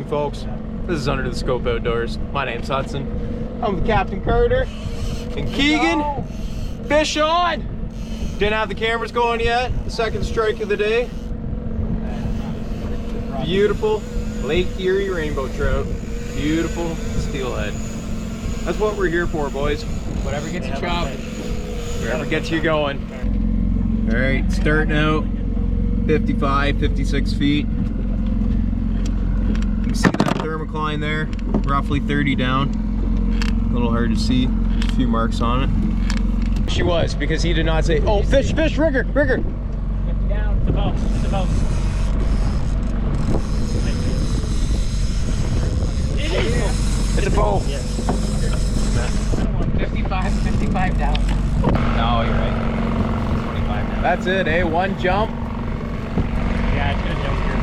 morning, folks. This is Under the Scope Outdoors. My name's Hudson. I'm with Captain Carter and Keagan. Fish on! Didn't have the cameras going yet. The second strike of the day. Beautiful Lake Erie Rainbow Trout. Beautiful Steelhead. That's what we're here for, boys. Whatever gets you chopping. Wherever gets you going. All right, starting out 55, 56 feet. You can see that thermocline there, roughly 30 down. A little hard to see, just a few marks on it. She was, because he did not say, oh, fish, fish, rigger, rigger. Get down, it's a boat, it's a boat. It is! It's a boat. Yeah. 55 down. No, you're right. 25 down. That's it, eh? One jump. Yeah, I could have jumped here.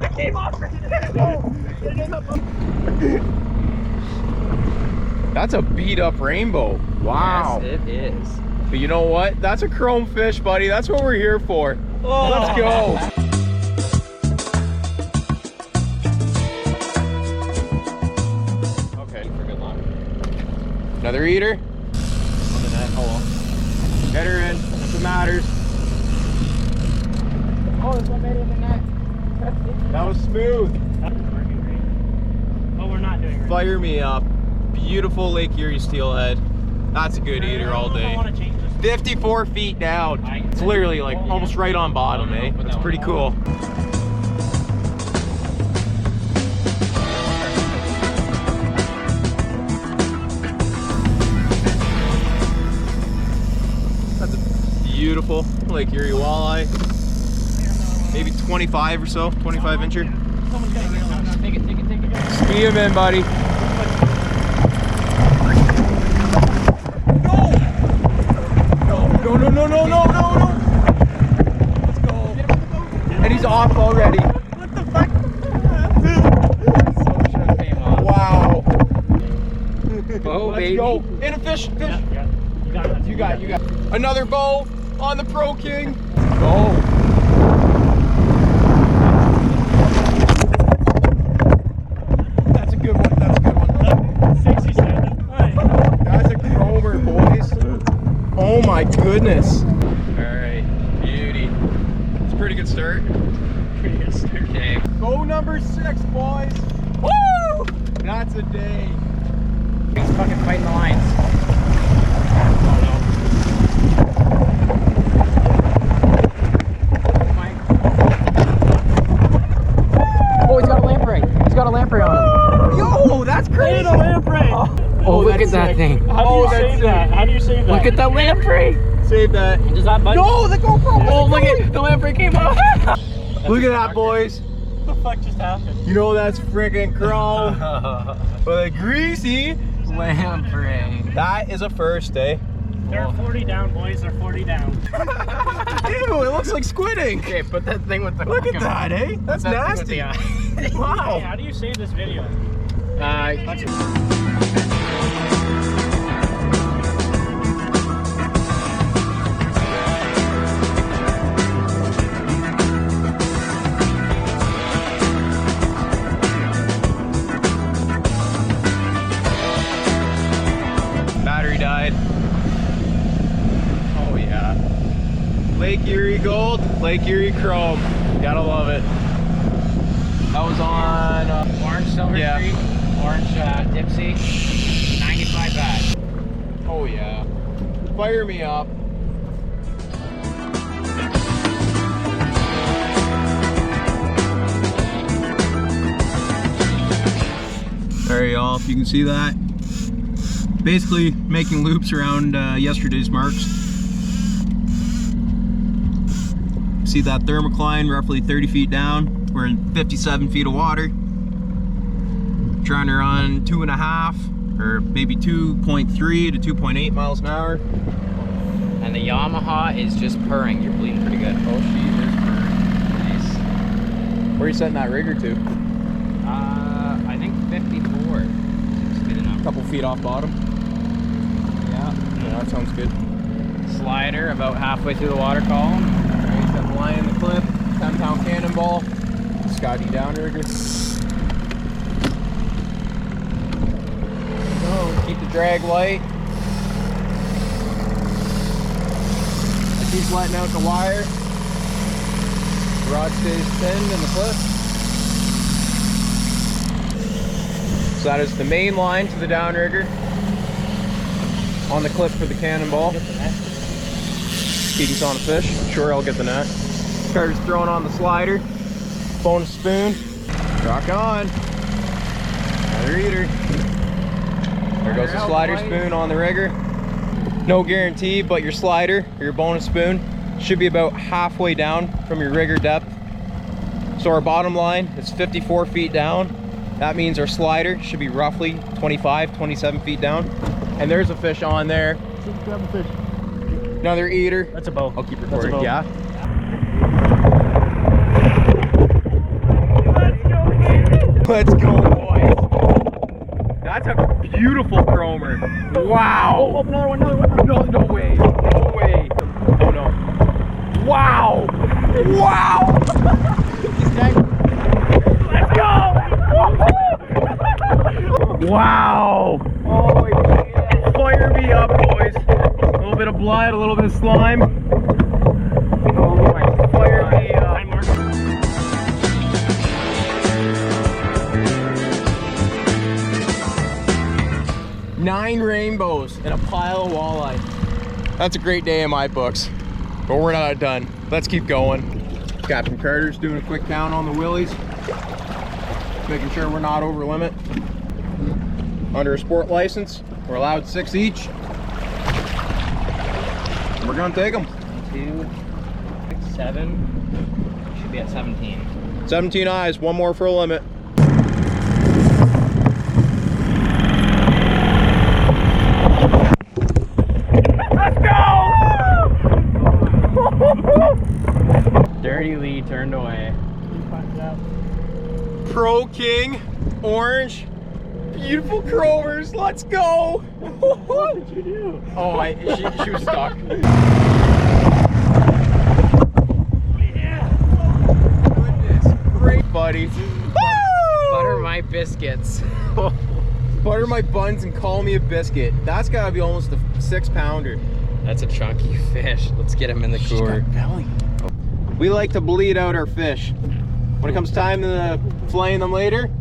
It came off. That's a beat up rainbow. Wow. Yes, it is. But you know what? That's a chrome fish, buddy. That's what we're here for. Oh. Let's go. Okay, for good luck. Another eater. On the net. Hold on. Get her in. That's what matters. Oh, this one made it in the net. That was smooth. That's working great. Oh, we're not doing great. Fire me up. Beautiful Lake Erie Steelhead. That's a good eater all day. I want to change this. 54 feet down. It's literally like almost right on bottom, eh? It's pretty cool. That's a beautiful Lake Erie walleye. Maybe 25 or so, 25 incher. Someone's got to get on. Take it. Ski him in, buddy. No. Let's go. And he's off already. What the fuck? Wow. Bow, Let's baby. go. In a fish. Yeah. You got it. Another bow on the Pro King. Go. That's a good one. 67. That's a chromer, boys. Oh my goodness. Alright, beauty. It's a pretty good start. Okay. Bow number 6, boys. Woo! That's a day. He's fucking fighting the lines. Oh, he's got a lamprey. He's got a lamprey on him. Yo, that's crazy. A lamprey. Oh, look at that thing. How do you save that? How do you save that? Look at the lamprey. Save that. Does that button? No, the GoPro. Oh, look at the lamprey came off. Look at that, boys. What the fuck just happened? You know that's freaking chrome. But a greasy Lamprey. That is a first, eh? They're 40 down, boys. They're 40 down. Ew, it looks like squidding. Okay, put that thing with the. Look at that, eh? That's nasty. Wow. Hey, how do you save this video? Battery died. Oh yeah. Lake Erie Gold, Lake Erie Chrome. Gotta love it. That was on Orange Silver Street, Orange Dipsy, 95 baht. Oh yeah. Fire me up. There y'all, if you can see that. Basically making loops around yesterday's marks. See that thermocline roughly 30 feet down. We're in 57 feet of water. Trying to run 2.5 or maybe 2.3 to 2.8 miles an hour. And the Yamaha is just purring. You're bleeding pretty good. Oh, she is purring. Nice. Where are you setting that rigger to? I think 54 seems to be the number. A couple feet off bottom. Yeah. Yeah, that sounds good. Slider about halfway through the water column. Alright, got the line in the clip. Scotty downrigger. Oh, keep the drag light. As he's letting out the wire, the rod stays pinned in the clip. So that is the main line to the downrigger. On the clip for the cannonball. Keagan's on a fish. Sure, I'll get the net. Carter's throwing on the slider. Bonus spoon. Rock on. Another eater. There goes the slider spoon on the rigger. No guarantee, but your slider or your bonus spoon should be about halfway down from your rigger depth. So our bottom line is 54 feet down. That means our slider should be roughly 25, 27 feet down. And there's a fish on there. Grab a fish. Another eater. That's a bow. I'll keep recording. Yeah. Let's go, boys. That's a beautiful chromer. Wow. Oh, another one. No way. No way. Oh no. Wow. Wow. Let's go. Wow. Oh, yeah. Fire me up, boys. A little bit of blood, a little bit of slime. Oh my, fire me up. 9 rainbows and a pile of walleye. That's a great day in my books, but we're not done. Let's keep going. Captain Carter's doing a quick count on the willies, making sure we're not over limit. Under a sport license, we're allowed 6 each. We're gonna take them. 2, 6, 7. Should be at 17. 17 eyes, 1 more for a limit. Let's go! Dirty Lee turned away. Pro King, orange, beautiful chromers. Let's go! What did you do? Oh, she was stuck. Yeah. Goodness, great, buddy. Butter my biscuits. Butter my buns and call me a biscuit. That's gotta be almost a 6-pounder. That's a chunky fish. Let's get him in the cooler. Belly. We like to bleed out our fish. When it comes time to filleting them later,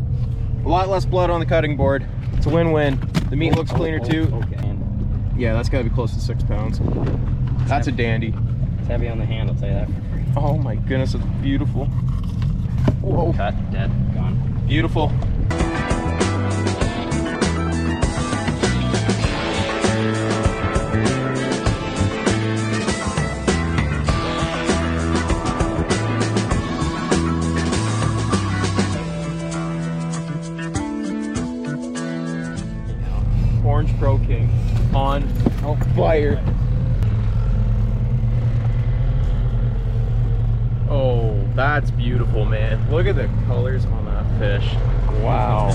a lot less blood on the cutting board. It's a win-win. The meat looks cleaner too. Okay. Yeah, that's gotta be close to 6 pounds. That's a dandy. It's heavy on the hand, I'll tell you that for free. Oh my goodness, it's beautiful. Whoa. Cut, dead, gone. Beautiful. Orange Pro King on fire. Oh, that's beautiful, man. Look at the colors on that fish. Wow.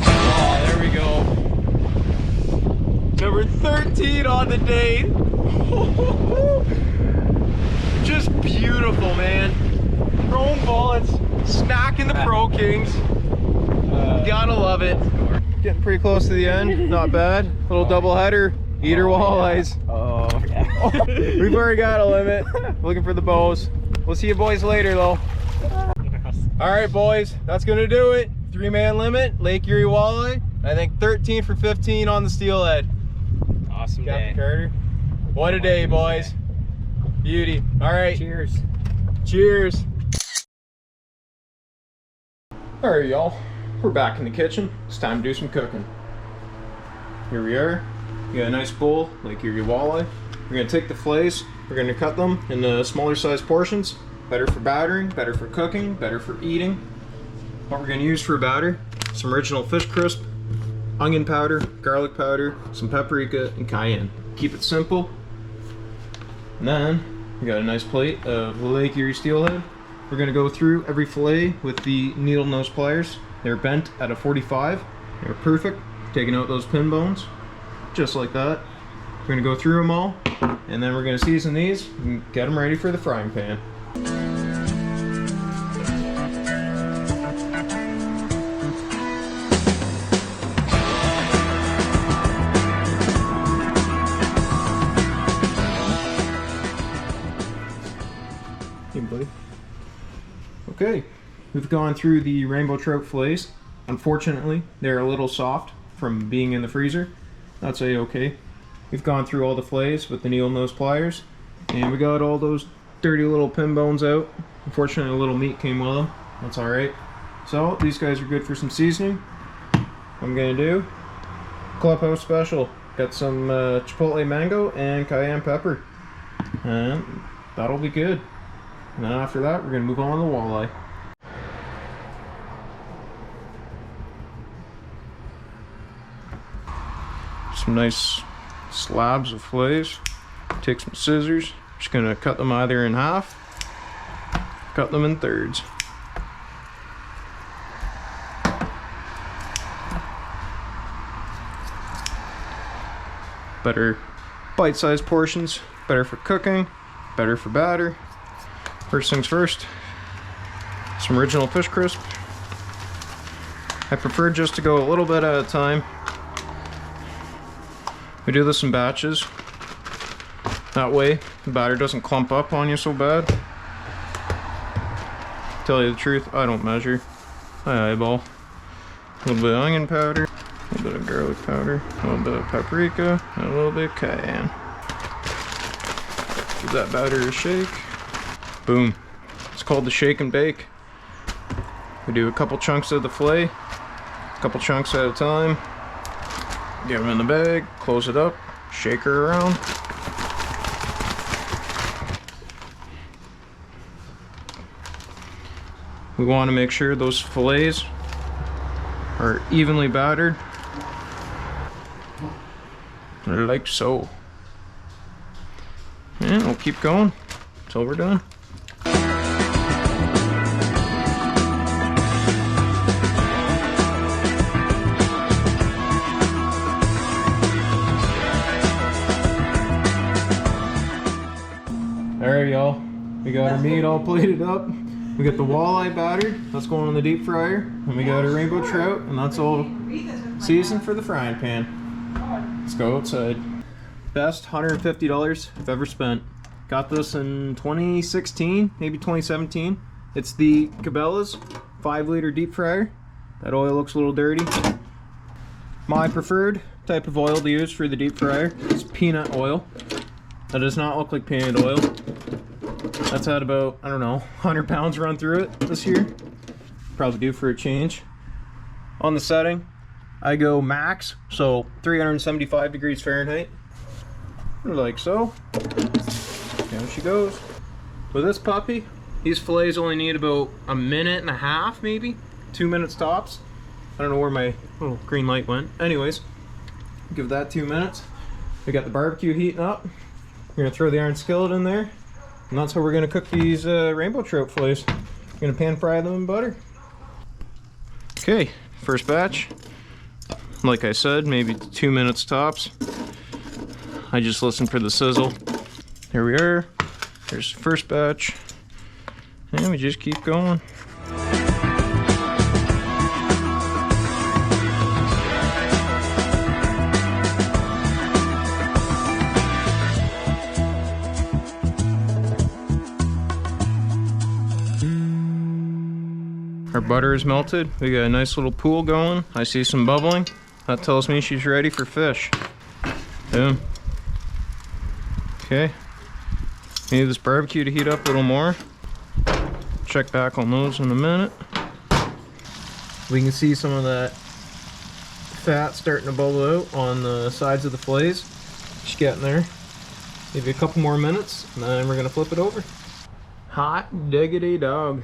Oh, there we go. Number 13 on the day. Just beautiful, man. Chrome bullets, smacking the Pro Kings. Gotta love it. Getting pretty close to the end. Not bad. Little double header. Eater walleyes. Oh, yeah. We've already got a limit. Looking for the bows. We'll see you boys later, though. All right, boys. That's gonna do it. 3-man limit. Lake Erie walleye. I think 13 for 15 on the steelhead. Awesome Captain day. Carter. What a day, boys. Beauty. All right. Cheers. Cheers. All right, y'all. We're back in the kitchen. It's time to do some cooking. Here we are. We got a nice bowl, Lake Erie walleye. We're gonna take the fillets. We're gonna cut them into smaller size portions. Better for battering, better for cooking, better for eating. What we're gonna use for a batter: some original fish crisp, onion powder, garlic powder, some paprika, and cayenne. Keep it simple. And then we got a nice plate of Lake Erie steelhead. We're gonna go through every fillet with the needle nose pliers. They're bent at a 45. They're perfect. Taking out those pin bones, just like that. We're gonna go through them all, and then we're gonna season these and get them ready for the frying pan. Hey, buddy. Okay, we've gone through the rainbow trout fillets. Unfortunately, they're a little soft from being in the freezer. That's a-okay. We've gone through all the fillets with the needle nose pliers, and we got all those dirty little pin bones out. Unfortunately, a little meat came with them. That's alright. So, these guys are good for some seasoning. What I'm gonna do, Clubhouse special. Got some chipotle mango and cayenne pepper. And that'll be good. And then after that, we're gonna move on to the walleye. Some nice slabs of fillets. Take some scissors. Just gonna cut them either in half, cut them in thirds. Better bite-sized portions, better for cooking, better for batter. First things first, some original fish crisp. I prefer just to go a little bit at a time. We do this in batches. That way, the batter doesn't clump up on you so bad. Tell you the truth, I don't measure. I eyeball. A little bit of onion powder, a little bit of garlic powder, a little bit of paprika, and a little bit of cayenne. Give that batter a shake. Boom. It's called the shake and bake. We do a couple chunks of the fillet, a couple chunks at a time. Get them in the bag, close it up, shake her around. We want to make sure those fillets are evenly battered, like so. And we'll keep going until we're done. Alright y'all, we got our meat all plated up. We got the walleye batter, that's going in the deep fryer. And we got our rainbow trout, and that's all seasoned for the frying pan. Let's go outside. Best $150 I've ever spent. Got this in 2016, maybe 2017. It's the Cabela's 5-liter deep fryer. That oil looks a little dirty. My preferred type of oil to use for the deep fryer is peanut oil. That does not look like peanut oil. That's had about, I don't know, 100 pounds run through it this year. Probably due for a change. On the setting, I go max, so 375 degrees Fahrenheit. Like so. Down she goes. With this puppy, these fillets only need about a minute and a half, maybe 2 minutes tops. I don't know where my little green light went. Anyways, give that 2 minutes. We got the barbecue heating up. We're gonna throw the iron skillet in there, and that's how we're gonna cook these rainbow trout fillets. We're gonna pan fry them in butter. Okay, first batch. Like I said, maybe 2 minutes tops. I just listened for the sizzle. There we are. There's the first batch. And we just keep going. Our butter is melted. We got a nice little pool going. I see some bubbling. That tells me she's ready for fish. Boom. Okay. Need this barbecue to heat up a little more. Check back on those in a minute. We can see some of that fat starting to bubble out on the sides of the fillets. Just getting there. Maybe a couple more minutes, and then we're gonna flip it over. Hot diggity dog.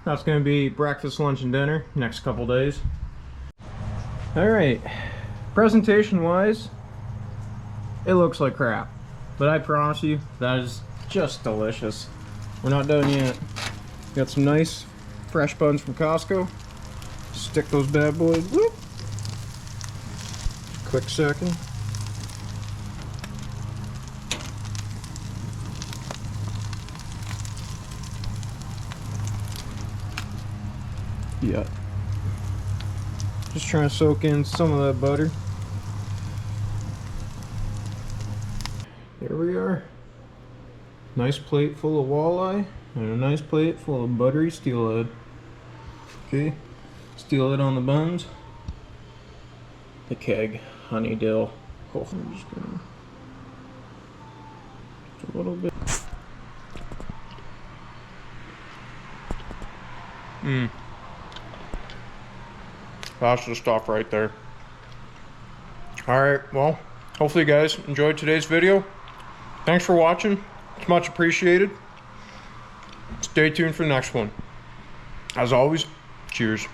That's gonna be breakfast, lunch, and dinner next couple days. All right, presentation wise, it looks like crap, but I promise you that is just delicious. We're not done yet. Got some nice fresh buns from Costco. Stick those bad boys, whoop, quick second. Yeah. Just trying to soak in some of that butter. There we are. Nice plate full of walleye and a nice plate full of buttery steelhead. Okay, steelhead on the buns. The keg, honey dill. Oh, I'm just gonna a little bit. That's the stuff right there. Alright, well, hopefully you guys enjoyed today's video. Thanks for watching. It's much appreciated. Stay tuned for the next one. As always, cheers.